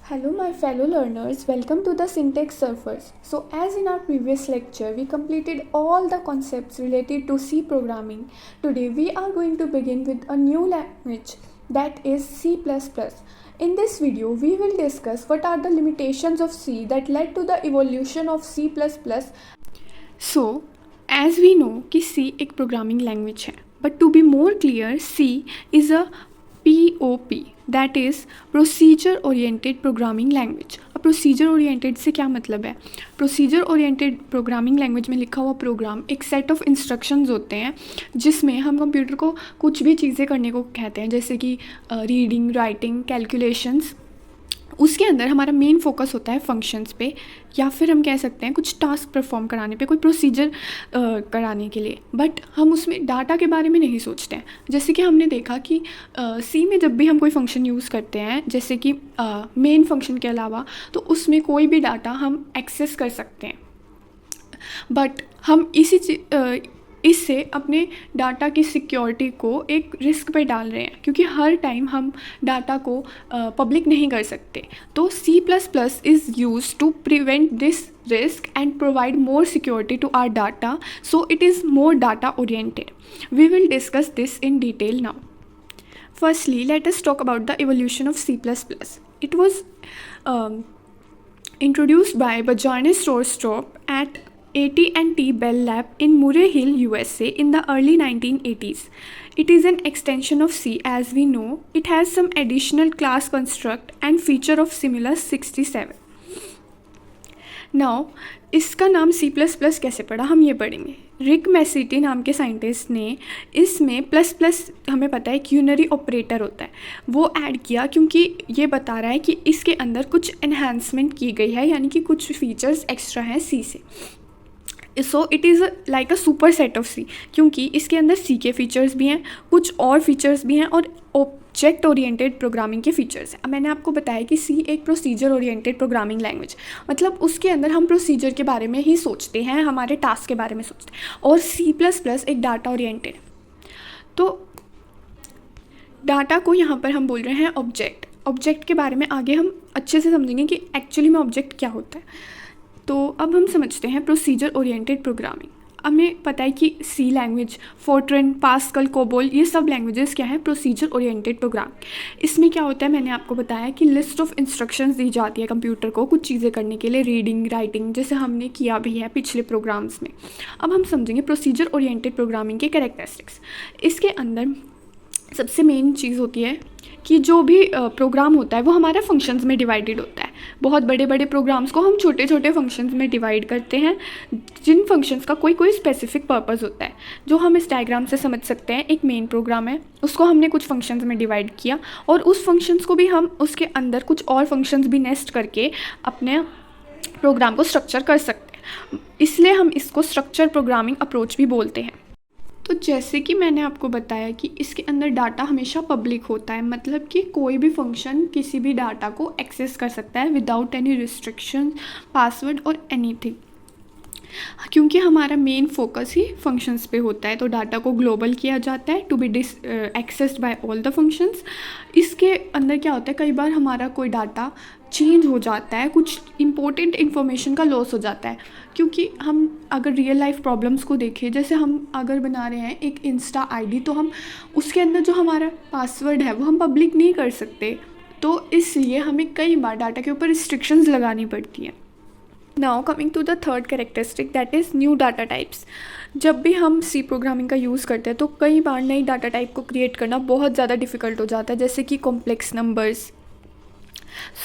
Hello my fellow learners, welcome to the Syntax Surfers. So as in our previous lecture, we completed all the concepts related to C programming. Today we are going to begin with a new language that is C++. In this video, we will discuss what are the limitations of C that led to the evolution of C++. So, as we know कि C एक programming language है, but to be more clear, C is a POP, that is Procedure Oriented Programming Language. अब Procedure Oriented से क्या मतलब है? Procedure Oriented Programming Language में लिखा हुआ प्रोग्राम एक सेट ऑफ इंस्ट्रक्शंस होते हैं जिसमें हम कंप्यूटर को कुछ भी चीज़ें करने को कहते हैं, जैसे कि रीडिंग, राइटिंग, कैलकुलेशंस. उसके अंदर हमारा मेन फोकस होता है फंक्शंस पे, या फिर हम कह सकते हैं कुछ टास्क परफॉर्म कराने पे, कोई प्रोसीजर कराने के लिए. बट हम उसमें डाटा के बारे में नहीं सोचते हैं. जैसे कि हमने देखा कि सी में जब भी हम कोई फंक्शन यूज़ करते हैं, जैसे कि मेन फंक्शन के अलावा, तो उसमें कोई भी डाटा हम एक्सेस कर सकते हैं. बट हम इससे अपने डाटा की सिक्योरिटी को एक रिस्क पे डाल रहे हैं, क्योंकि हर टाइम हम डाटा को पब्लिक नहीं कर सकते. तो C++ is use to prevent this risk and provide more security to our data, so it is more data oriented. We will discuss this in detail now. Firstly, let us talk about the evolution of C++. It was introduced by Bjarne Stroustrup at AT&T Bell Lab in Murray Hill, USA in the early 1980s. It is an extension of C as we know. It has some additional class construct and feature of similar 67. Now इसका नाम C++ कैसे पड़ा, हम ये पढ़ेंगे. रिक मैसिटी नाम के scientist ने इसमें ++ हमें पता है कि यूनरी ऑपरेटर होता है, वो ऐड किया, क्योंकि ये बता रहा है कि इसके अंदर कुछ एनहांसमेंट की गई है, यानी कि कुछ फीचर्स एक्स्ट्रा हैं C से. So it is like a super set of C, क्योंकि इसके अंदर C के फीचर्स भी हैं, कुछ और फीचर्स भी हैं, और ऑब्जेक्ट ओरिएंटेड प्रोग्रामिंग के फीचर्स हैं. अब मैंने आपको बताया कि C एक प्रोसीजर ओरिएंटेड प्रोग्रामिंग लैंग्वेज, मतलब उसके अंदर हम प्रोसीजर के बारे में ही सोचते हैं, हमारे टास्क के बारे में सोचते हैं. और C++ एक डाटा ओरिएंटेड. तो डाटा को यहाँ पर हम बोल रहे हैं ऑब्जेक्ट के बारे में आगे हम अच्छे से समझेंगे कि एक्चुअली में ऑब्जेक्ट क्या होता है. तो अब हम समझते हैं प्रोसीजर ओरिएंटेड प्रोग्रामिंग. हमें पता है कि C language, Fortran, pascal, COBOL, ये सब लैंग्वेजेस क्या है, प्रोसीजर ओरिएंटेड प्रोग्राम. इसमें क्या होता है, मैंने आपको बताया कि लिस्ट ऑफ इंस्ट्रक्शंस दी जाती है कंप्यूटर को कुछ चीज़ें करने के लिए, रीडिंग, राइटिंग, जैसे हमने किया भी है पिछले प्रोग्राम्स में. अब हम समझेंगे प्रोसीजर ओरिएंटेड प्रोग्रामिंग के कैरेक्टरिस्टिक्स. इसके अंदर सबसे मेन चीज़ होती है कि जो भी प्रोग्राम होता है वो हमारा फंक्शंस में डिवाइडेड होता है. बहुत बड़े बड़े प्रोग्राम्स को हम छोटे छोटे फंक्शंस में डिवाइड करते हैं, जिन फंक्शंस का कोई स्पेसिफिक पर्पस होता है. जो हम इस डायग्राम से समझ सकते हैं, एक मेन प्रोग्राम है, उसको हमने कुछ फंक्शंस में डिवाइड किया, और उस फंक्शंस को भी हम उसके अंदर कुछ और फंक्शंस भी नेस्ट करके अपने प्रोग्राम को स्ट्रक्चर कर सकते हैं. इसलिए हम इसको स्ट्रक्चर प्रोग्रामिंग अप्रोच भी बोलते हैं. तो जैसे कि मैंने आपको बताया कि इसके अंदर डाटा हमेशा पब्लिक होता है, मतलब कि कोई भी फंक्शन किसी भी डाटा को एक्सेस कर सकता है विदाउट एनी रिस्ट्रिक्शन, पासवर्ड और एनीथिंग, क्योंकि हमारा मेन फोकस ही फंक्शंस पे होता है. तो डाटा को ग्लोबल किया जाता है to be accessed by all the functions. इसके अंदर क्या होता है, कई बार हमारा कोई डाटा चेंज हो जाता है, कुछ इंपॉर्टेंट इन्फॉर्मेशन का लॉस हो जाता है, क्योंकि हम अगर रियल लाइफ प्रॉब्लम्स को देखें, जैसे हम अगर बना रहे हैं एक इंस्टा आईडी, तो हम उसके अंदर जो हमारा पासवर्ड है वो हम पब्लिक नहीं कर सकते. तो इसलिए हमें कई बार डाटा के ऊपर रिस्ट्रिक्शंस लगानी पड़ती हैं. Now coming to the third characteristic, that is new data types. जब भी हम C प्रोग्रामिंग का यूज़ करते हैं तो कई बार नई डाटा टाइप को क्रिएट करना बहुत ज़्यादा डिफ़िकल्ट हो जाता है, जैसे कि कॉम्प्लेक्स नंबर्स.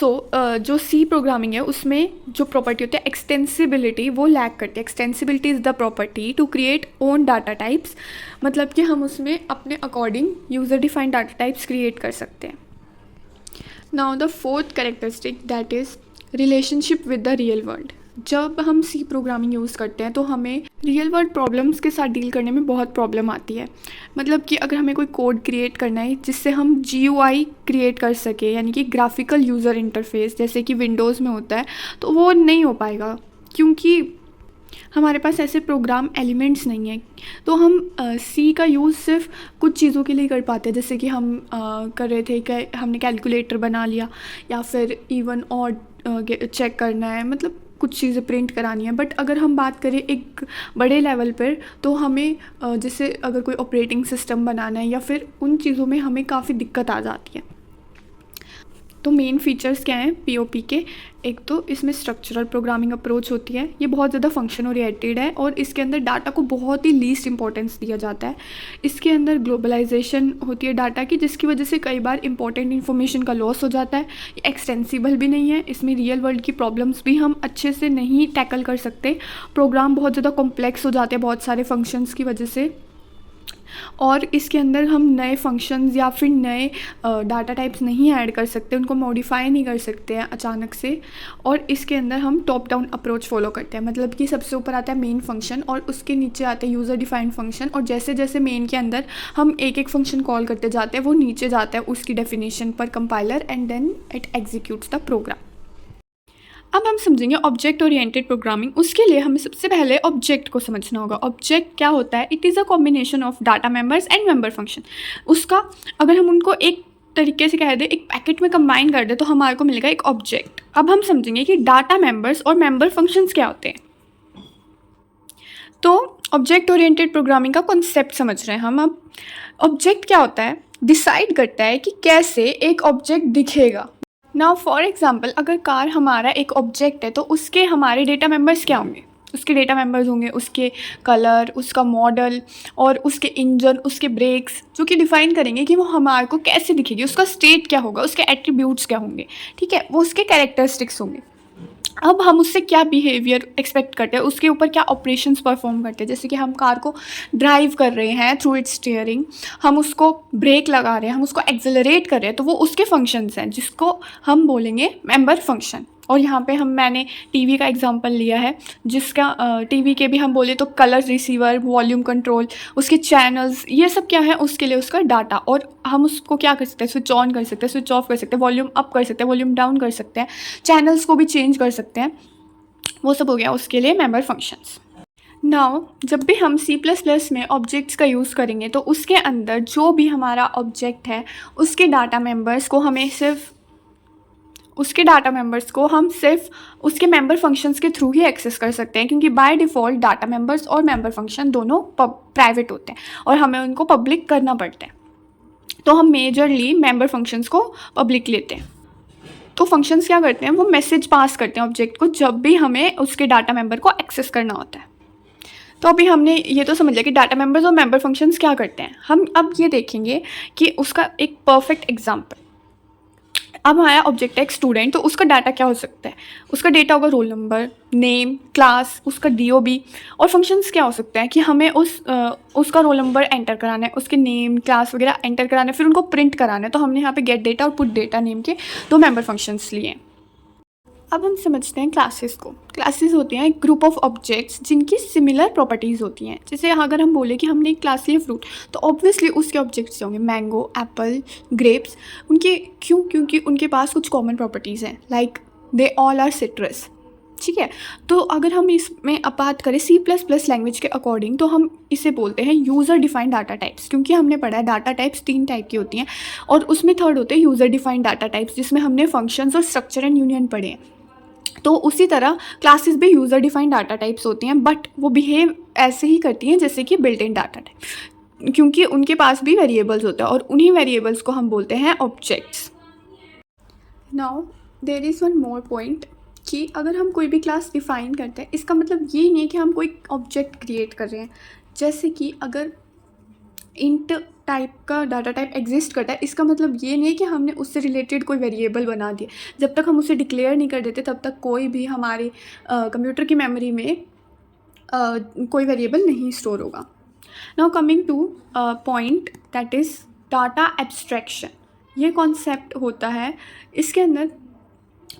जो C प्रोग्रामिंग है उसमें जो प्रॉपर्टी होती है एक्सटेंसिबिलिटी, वो लैक करती है. Extensibility is the property to create own data types, मतलब कि हम उसमें अपने according user defined data types create कर सकते हैं. Now the fourth characteristic, that is relationship with the real world. जब हम C प्रोग्रामिंग यूज़ करते हैं तो हमें रियल वर्ल्ड प्रॉब्लम्स के साथ डील करने में बहुत प्रॉब्लम आती है. मतलब कि अगर हमें कोई कोड क्रिएट करना है जिससे हम GUI क्रिएट कर सके, यानी कि ग्राफिकल यूज़र इंटरफेस, जैसे कि विंडोज़ में होता है, तो वो नहीं हो पाएगा, क्योंकि हमारे पास ऐसे प्रोग्राम एलिमेंट्स नहीं हैं, तो हम सी का यूज़ सिर्फ कुछ चीज़ों के लिए कर पाते हैं, जैसे कि हम कर रहे थे कि हमने कैलकुलेटर बना लिया, या फिर इवन और चेक करना है, मतलब कुछ चीज़ें प्रिंट करानी है। बट अगर हम बात करें एक बड़े लेवल पर, तो हमें जैसे अगर कोई ऑपरेटिंग सिस्टम बनाना है या फिर उन चीज़ों में हमें काफ़ी दिक्कत आ जाती है। तो मेन फीचर्स क्या हैं पीओपी के? एक तो इसमें स्ट्रक्चरल प्रोग्रामिंग अप्रोच होती है, ये बहुत ज़्यादा फंक्शन ओरिएंटेड है और इसके अंदर डाटा को बहुत ही लीस्ट इंपॉर्टेंस दिया जाता है। इसके अंदर ग्लोबलाइजेशन होती है डाटा की, जिसकी वजह से कई बार इंपॉर्टेंट इन्फॉर्मेशन का लॉस हो जाता है। ये एक्सटेंसिबल भी नहीं है, इसमें रियल वर्ल्ड की प्रॉब्लम्स भी हम अच्छे से नहीं टैकल कर सकते। प्रोग्राम बहुत ज़्यादा कॉम्प्लेक्स हो जाते हैं बहुत सारे फंक्शंस की वजह से, और इसके अंदर हम नए फंक्शंस या फिर नए डाटा टाइप्स नहीं ऐड कर सकते, उनको मॉडिफाई नहीं कर सकते हैं अचानक से। और इसके अंदर हम टॉप डाउन अप्रोच फॉलो करते हैं, मतलब कि सबसे ऊपर आता है मेन फंक्शन और उसके नीचे आते हैं यूज़र डिफाइंड फंक्शन, और जैसे जैसे मेन के अंदर हम एक एक फंक्शन कॉल करते जाते हैं, वो नीचे जाता है उसकी डेफिनेशन पर compiler, and then it executes the program. अब हम समझेंगे ऑब्जेक्ट ओरिएंटेड प्रोग्रामिंग। उसके लिए हमें सबसे पहले ऑब्जेक्ट को समझना होगा। ऑब्जेक्ट क्या होता है? It is a combination of data members and member function. उसका अगर हम उनको एक तरीके से कह दें, एक पैकेट में कंबाइन कर दें, तो हमारे को मिलेगा एक ऑब्जेक्ट। अब हम समझेंगे कि डाटा मेंबर्स और मेंबर फंक्शंस क्या होते हैं। तो ऑब्जेक्ट ओरिएंटेड प्रोग्रामिंग का कॉन्सेप्ट समझ रहे हैं हम। अब ऑब्जेक्ट क्या होता है? डिसाइड करता है कि कैसे एक ऑब्जेक्ट दिखेगा। नाउ फॉर एग्जांपल, अगर कार हमारा एक ऑब्जेक्ट है, तो उसके हमारे डेटा मेंबर्स क्या होंगे? उसके डेटा मेंबर्स होंगे उसके कलर, उसका मॉडल और उसके इंजन, उसके ब्रेक्स, जो कि डिफाइन करेंगे कि वो हमारे को कैसे दिखेगी, उसका स्टेट क्या होगा, उसके एट्रीब्यूट्स क्या होंगे, ठीक है, वो उसके कैरेक्टरिस्टिक्स होंगे। अब हम उससे क्या बिहेवियर एक्सपेक्ट करते हैं, उसके ऊपर क्या ऑपरेशंस परफॉर्म करते हैं। जैसे कि हम कार को ड्राइव कर रहे हैं थ्रू इट्स स्टीयरिंग, हम उसको ब्रेक लगा रहे हैं, हम उसको एक्सेलरेट कर रहे हैं, तो वो उसके फंक्शंस हैं जिसको हम बोलेंगे मेंबर फंक्शन। और यहाँ पे मैंने टीवी का एग्जांपल लिया है, जिसका टीवी के भी हम बोले तो कलर रिसीवर, वॉल्यूम कंट्रोल, उसके चैनल्स, ये सब क्या है उसके लिए उसका डाटा। और हम उसको क्या कर सकते हैं? स्विच ऑन कर सकते हैं, स्विच ऑफ कर सकते हैं, वॉल्यूम अप कर सकते हैं, वॉल्यूम डाउन कर सकते हैं, चैनल्स को भी चेंज कर सकते हैं। वो सब हो गया उसके लिए मेंबर फंक्शंस। नाउ जब भी हम C++ में ऑब्जेक्ट्स का यूज़ करेंगे, तो उसके अंदर जो भी हमारा ऑब्जेक्ट है, उसके डाटा मेंबर्स को हम सिर्फ उसके मेंबर फंक्शंस के थ्रू ही एक्सेस कर सकते हैं, क्योंकि बाय डिफ़ॉल्ट डाटा मेंबर्स और मेंबर फंक्शन दोनों प्राइवेट होते हैं और हमें उनको पब्लिक करना पड़ता है। तो हम मेजरली मेंबर फंक्शंस को पब्लिक लेते हैं। तो फंक्शंस क्या करते हैं? वो मैसेज पास करते हैं ऑब्जेक्ट को जब भी हमें उसके डाटा मेंबर को एक्सेस करना होता है। तो अभी हमने ये तो समझ लिया कि डाटा मेंबर्स और मेंबर फंक्शंस क्या करते हैं। हम अब ये देखेंगे कि उसका एक परफेक्ट एग्जांपल। अब हमारा ऑब्जेक्ट है एक स्टूडेंट, तो उसका डाटा क्या हो सकता है? उसका डेटा होगा रोल नंबर, नेम, क्लास, उसका DOB। और फंक्शंस क्या हो सकते हैं कि हमें उसका रोल नंबर एंटर कराना है, उसके नेम, क्लास वगैरह एंटर कराना है, फिर उनको प्रिंट कराना है। तो हमने यहाँ पे गेट डेटा और पुट डेटा नेम के 2 मेंबर फंक्शंस लिए। अब हम समझते हैं क्लासेस को। क्लासेस होती हैं एक ग्रुप ऑफ ऑब्जेक्ट्स जिनकी सिमिलर प्रॉपर्टीज़ होती हैं। जैसे अगर हम बोले कि हमने एक क्लास लिया फ्रूट, तो ऑब्वियसली उसके ऑब्जेक्ट्स होंगे मैंगो, एप्पल, ग्रेप्स। उनके क्यों? क्योंकि उनके पास कुछ कॉमन प्रॉपर्टीज़ हैं, like they all are citrus, ठीक है। तो अगर हम इसमें अब बात करें C++ लैंग्वेज के अकॉर्डिंग, तो हम इसे बोलते हैं यूज़र डिफाइंड डाटा टाइप्स, क्योंकि हमने पढ़ा है डाटा टाइप्स 3 टाइप की होती हैं, और उसमें थर्ड होते हैं यूज़र डिफाइंड डाटा टाइप्स, जिसमें हमने फंक्शंस और स्ट्रक्चर एंड यूनियन पढ़े हैं। तो उसी तरह क्लासेस भी यूज़र डिफाइंड डाटा टाइप्स होती हैं, बट वो बिहेव ऐसे ही करती हैं जैसे कि बिल्ट इन डाटा टाइप, क्योंकि उनके पास भी वेरिएबल्स होते हैं और उन्हीं वेरिएबल्स को हम बोलते हैं objects. Now there is one more point कि अगर हम कोई भी क्लास डिफाइन करते हैं, इसका मतलब ये नहीं है कि हम कोई ऑब्जेक्ट क्रिएट कर रहे हैं। जैसे कि अगर इंट टाइप का डाटा टाइप एग्जिस्ट करता है, इसका मतलब ये नहीं है कि हमने उससे रिलेटेड कोई वेरिएबल बना दिया। जब तक हम उसे डिक्लेयर नहीं कर देते, तब तक कोई भी हमारे कंप्यूटर की मेमोरी में कोई वेरिएबल नहीं स्टोर होगा। Now coming two point that is data abstraction. ये कॉन्सेप्ट होता है, इसके अंदर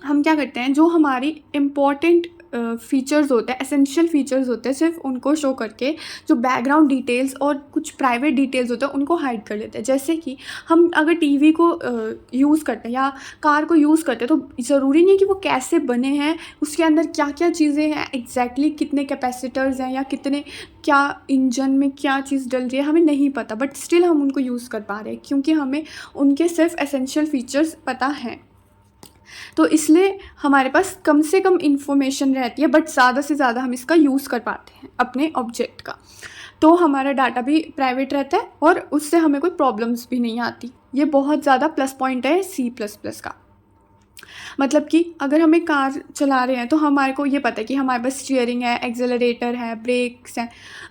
हम क्या करते हैं, जो हमारी इम्पॉर्टेंट फीचर्स होते हैं, एसेंशियल फीचर्स होते हैं, सिर्फ उनको शो करके जो बैकग्राउंड डिटेल्स और कुछ प्राइवेट डिटेल्स होते हैं उनको हाइड कर लेते हैं। जैसे कि हम अगर टीवी को यूज़ करते हैं या कार को यूज़ करते हैं तो ज़रूरी नहीं कि वो कैसे बने हैं, उसके अंदर क्या क्या चीज़ें हैं, एग्जैक्टली कितने कैपेसिटर्स हैं या कितने क्या इंजन में क्या चीज़ डल रही है हमें नहीं पता, बट स्टिल हम उनको यूज़ कर पा रहे हैं क्योंकि हमें उनके सिर्फ एसेंशियल फीचर्स पता हैं। तो इसलिए हमारे पास कम से कम इन्फॉर्मेशन रहती है बट ज़्यादा से ज़्यादा हम इसका यूज़ कर पाते हैं अपने ऑब्जेक्ट का। तो हमारा डाटा भी प्राइवेट रहता है और उससे हमें कोई प्रॉब्लम्स भी नहीं आती। ये बहुत ज़्यादा प्लस पॉइंट है C++ का। मतलब कि अगर हमें कार चला रहे हैं तो हमारे को ये पता है कि हमारे पास स्टीयरिंग है, एक्सेलरेटर है, ब्रेक्स हैं,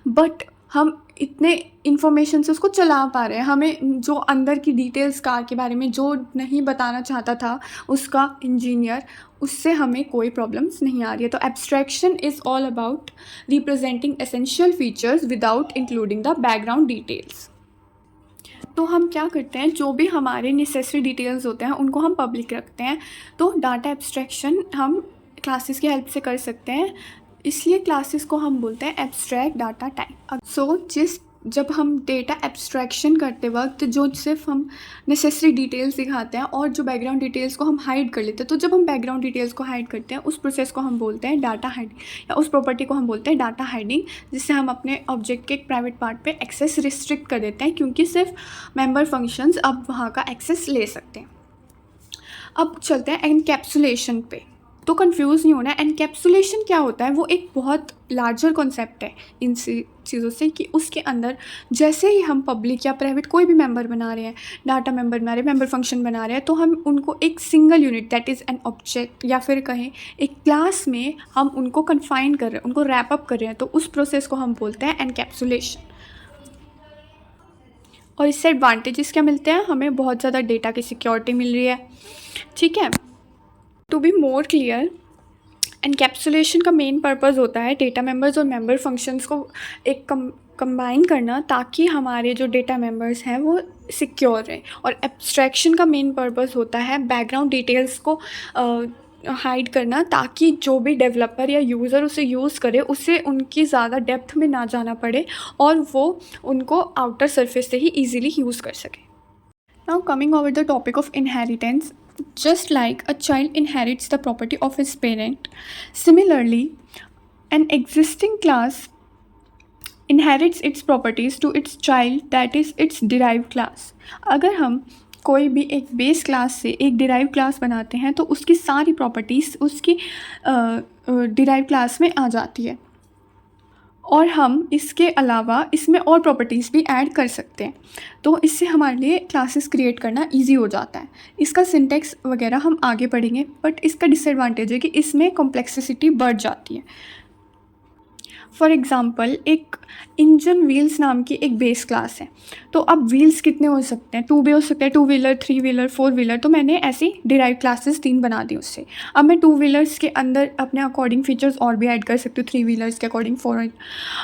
बट हम इतने इन्फॉर्मेशन से उसको चला पा रहे हैं। हमें जो अंदर की डिटेल्स कार के बारे में जो नहीं बताना चाहता था उसका इंजीनियर, उससे हमें कोई प्रॉब्लम्स नहीं आ रही है। तो abstraction is all about representing essential features without including the background details. तो हम क्या करते हैं, जो भी हमारे नेसेसरी डिटेल्स होते हैं उनको हम पब्लिक रखते हैं। तो डाटा एब्स्ट्रैक्शन हम क्लासेस की हेल्प से कर सकते हैं, इसलिए क्लासेस को हम बोलते हैं एब्स्ट्रैक्ट डाटा टाइप। जब हम डेटा एब्स्ट्रैक्शन करते वक्त जो सिर्फ हम नेसेसरी डिटेल्स दिखाते हैं और जो बैकग्राउंड डिटेल्स को हम हाइड कर लेते हैं, तो जब हम बैकग्राउंड डिटेल्स को हाइड करते हैं उस प्रोसेस को हम बोलते हैं डाटा हाइडिंग, या उस प्रॉपर्टी को हम बोलते हैं डाटा हाइडिंग, जिससे हम अपने ऑब्जेक्ट के एक प्राइवेट पार्ट पे एक्सेस रिस्ट्रिक्ट कर देते हैं क्योंकि सिर्फ मेंबर फंक्शंस अब वहाँ का एक्सेस ले सकते हैं। अब चलते हैं एनकैप्सुलेशन पे। तो कंफ्यूज नहीं होना है, एनकैप्सुलेशन क्या होता है, वो एक बहुत लार्जर कॉन्सेप्ट है इन चीज़ों से कि उसके अंदर जैसे ही हम पब्लिक या प्राइवेट कोई भी मेंबर बना रहे हैं, डाटा मेंबर बना रहे हैं, मेंबर फंक्शन बना रहे हैं, तो हम उनको एक single unit that is an object या फिर कहें एक क्लास में हम उनको कन्फाइन कर रहे हैं, उनको रैप अप कर रहे हैं, तो उस प्रोसेस को हम बोलते हैं एनकैप्सुलेशन। और इससे एडवांटेजेस क्या मिलते हैं, हमें बहुत ज़्यादा डेटा की सिक्योरिटी मिल रही है। ठीक है, to be more clear, encapsulation का मेन पर्पस होता है डेटा मेंबर्स और मेंबर फंक्शंस को एक कंबाइन करना ताकि हमारे जो डेटा मेंबर्स हैं वो सिक्योर रहें। और एब्स्ट्रैक्शन का मेन पर्पस होता है बैकग्राउंड डिटेल्स को हाइड करना ताकि जो भी डेवलपर या यूज़र उसे यूज़ करे उसे उनकी ज़्यादा डेप्थ में ना जाना पड़े और वो उनको आउटर सरफेस से ही ईजिली यूज़ कर सके। Now coming over the topic of inheritance, just like a child inherits the property of his parent, similarly, an existing class inherits its properties to its child, that is its derived class. अगर हम कोई भी एक base class से एक derive class बनाते हैं तो उसकी सारी प्रॉपर्टीज़ उसकी डिराइव क्लास में आ जाती है और हम इसके अलावा इसमें और प्रॉपर्टीज़ भी ऐड कर सकते हैं। तो इससे हमारे लिए क्लासेस क्रिएट करना इजी हो जाता है। इसका सिंटेक्स वगैरह हम आगे पढ़ेंगे, बट इसका डिसएडवांटेज है कि इसमें कॉम्प्लेक्सिटी बढ़ जाती है। फॉर एग्ज़ाम्पल, एक इंजन व्हील्स नाम की एक बेस क्लास है, तो अब व्हील्स कितने हो सकते हैं, 2 भी हो सकते हैं, 2 व्हीलर, 3 व्हीलर, 4 व्हीलर। तो मैंने ऐसी डिराइव क्लासेस 3 बना दी उससे। अब मैं 2 व्हीलर्स के अंदर अपने अकॉर्डिंग फीचर्स और भी ऐड कर सकती हूँ, 3 व्हीलर्स के अकॉर्डिंग 4,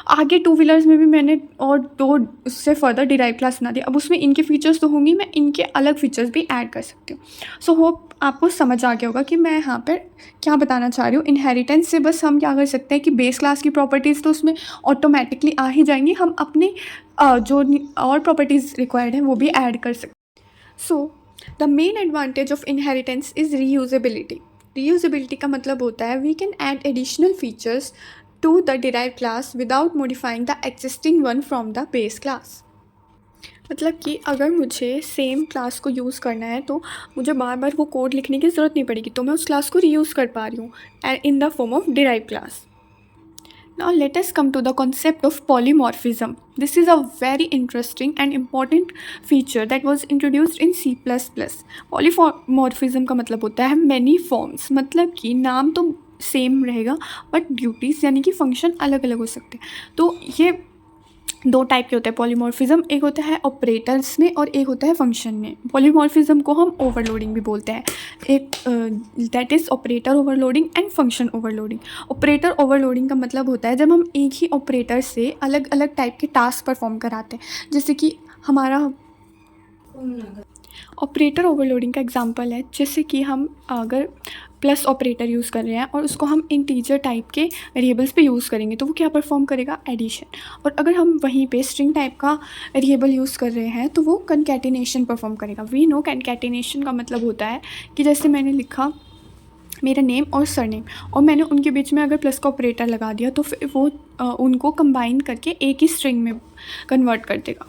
आगे 2 व्हीलर्स में भी मैंने और 2 उससे फर्दर डिराइव क्लास बना दी। अब उसमें इनके फीचर्स तो होंगी, मैं इनके अलग फीचर्स भी ऐड कर सकती हूँ। सो होप आपको समझ आ गया होगा कि मैं यहाँ पर क्या बताना चाह रही हूँ। इनहेरिटेंस से बस हम क्या कर सकते हैं कि बेस क्लास की प्रॉपर्टीज़ तो उसमें ऑटोमेटिकली आ ही जाएंगी, हम अपने जो और प्रॉपर्टीज़ रिक्वायर्ड हैं वो भी ऐड कर सकते हैं। So the main advantage of inheritance is reusability. Reusability का मतलब होता है we can add additional features to the derive class without modifying the existing one from the base class. मतलब कि अगर मुझे सेम क्लास को यूज़ करना है तो मुझे बार बार वो कोड लिखने की ज़रूरत नहीं पड़ेगी, तो मैं उस क्लास को रीयूज़ कर पा रही हूँ in the form of derive class. Now let us come to the concept of polymorphism. This is a very interesting and important feature that was introduced in C++. Polymorphism का मतलब होता है many forms, मतलब कि नाम तो same रहेगा but duties यानी कि फंक्शन अलग अलग हो सकते हैं। तो ये 2 टाइप के होते हैं पॉलीमॉर्फिज्म, एक होता है ऑपरेटर्स में और एक होता है फंक्शन में। पॉलीमॉर्फिज्म को हम ओवरलोडिंग भी बोलते हैं, एक that is operator overloading and function overloading. Operator overloading का मतलब होता है जब हम एक ही ऑपरेटर से अलग अलग टाइप के टास्क परफॉर्म कराते हैं, जैसे कि हमारा ऑपरेटर ओवरलोडिंग का एग्जांपल है, जैसे कि हम अगर प्लस ऑपरेटर यूज़ कर रहे हैं और उसको हम इंटीजर टाइप के वेरिएबल्स पे यूज़ करेंगे तो वो क्या परफॉर्म करेगा, एडिशन। और अगर हम वहीं पे स्ट्रिंग टाइप का वेरिएबल यूज़ कर रहे हैं तो वो कंकैटिनेशन परफॉर्म करेगा। वी नो कंकैटिनेशन का मतलब होता है कि जैसे मैंने लिखा मेरा नेम और सरनेम और मैंने उनके बीच में अगर प्लस का ऑपरेटर लगा दिया तो फिर वो उनको कंबाइन करके एक ही स्ट्रिंग में कन्वर्ट कर देगा।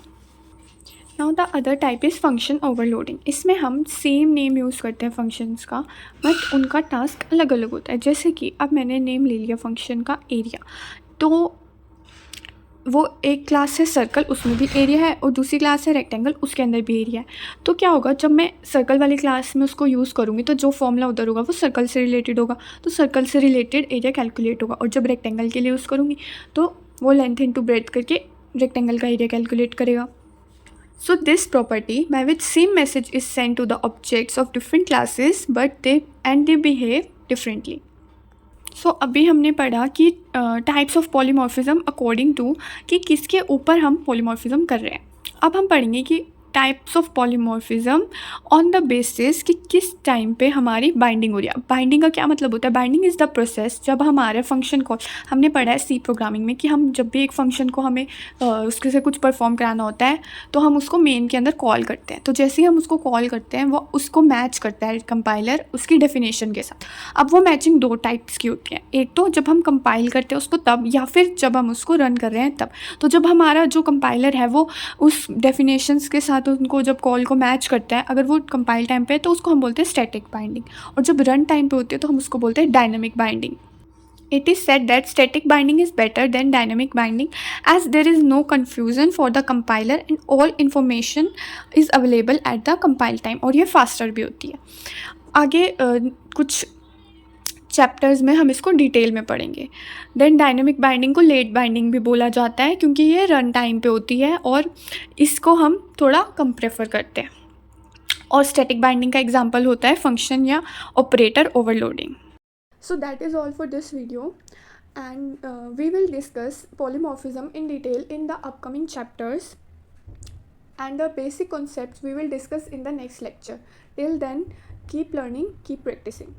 Now the other type is function overloading. इसमें हम सेम नेम यूज़ करते हैं फंक्शंस का, बट उनका टास्क अलग अलग होता है। जैसे कि अब मैंने नेम ले लिया फंक्शन का एरिया, तो वो एक क्लास है सर्कल, उसमें भी एरिया है, और दूसरी क्लास है रेक्टेंगल, उसके अंदर भी एरिया है। तो क्या होगा, जब मैं सर्कल वाली क्लास में उसको यूज़ करूँगी तो जो फॉर्मूला उधर होगा वो सर्कल से रिलेटेड होगा, तो सर्कल से रिलेटेड एरिया कैलकुलेट होगा। और जब रेक्टेंगल के लिए यूज़ करूँगी तो वो लेंथ इंटू ब्रेड्थ करके रेक्टेंगल का एरिया कैलकुलेट करेगा। So this property by which same message is sent to the objects of different classes but they behave differently. So अभी हमने पढ़ा कि types of polymorphism according to कि किसके ऊपर हम पॉलीमॉर्फिज्म कर रहे हैं। अब हम पढ़ेंगे कि types of polymorphism on the basis कि किस टाइम पे हमारी बाइंडिंग हो रही है। बाइंडिंग का क्या मतलब होता है, बाइंडिंग इज़ द प्रोसेस जब हमारे फंक्शन कॉल, हमने पढ़ा है सी प्रोग्रामिंग में कि हम जब भी एक फंक्शन को हमें उसके से कुछ परफॉर्म कराना होता है तो हम उसको मेन के अंदर कॉल करते हैं। तो जैसे ही हम उसको कॉल करते हैं वो उसको मैच करता है कंपाइलर उसकी डेफिनेशन के साथ। अब वो मैचिंग दो टाइप्स की होती है, एक तो जब हम कंपाइल करते हैं उसको तब, या फिर जब हम उसको रन कर रहे हैं तब। तो जब हमारा जो कंपाइलर है वो उस डेफिनेशंस के साथ उनको जब कॉल को मैच करता है, अगर वो कंपाइल टाइम पे है तो उसको हम बोलते हैं स्टैटिक बाइंडिंग, और जब रन टाइम पे होती है तो हम उसको बोलते हैं dynamic binding. It is said that static binding is better than dynamic binding as there is no confusion for the compiler and all information is available at the compile time, और ये faster भी होती है। आगे कुछ chapters में हम इसको डिटेल में पढ़ेंगे। देन डायनेमिक बाइंडिंग को लेट बाइंडिंग भी बोला जाता है क्योंकि ये रन टाइम पे होती है और इसको हम थोड़ा कम प्रेफर करते हैं। और स्टैटिक बाइंडिंग का एग्जांपल होता है फंक्शन या operator overloading. So that is all for this video and we will discuss polymorphism in detail in the upcoming chapters, and the basic concepts we will discuss in the next lecture. Till then, keep learning, keep practicing.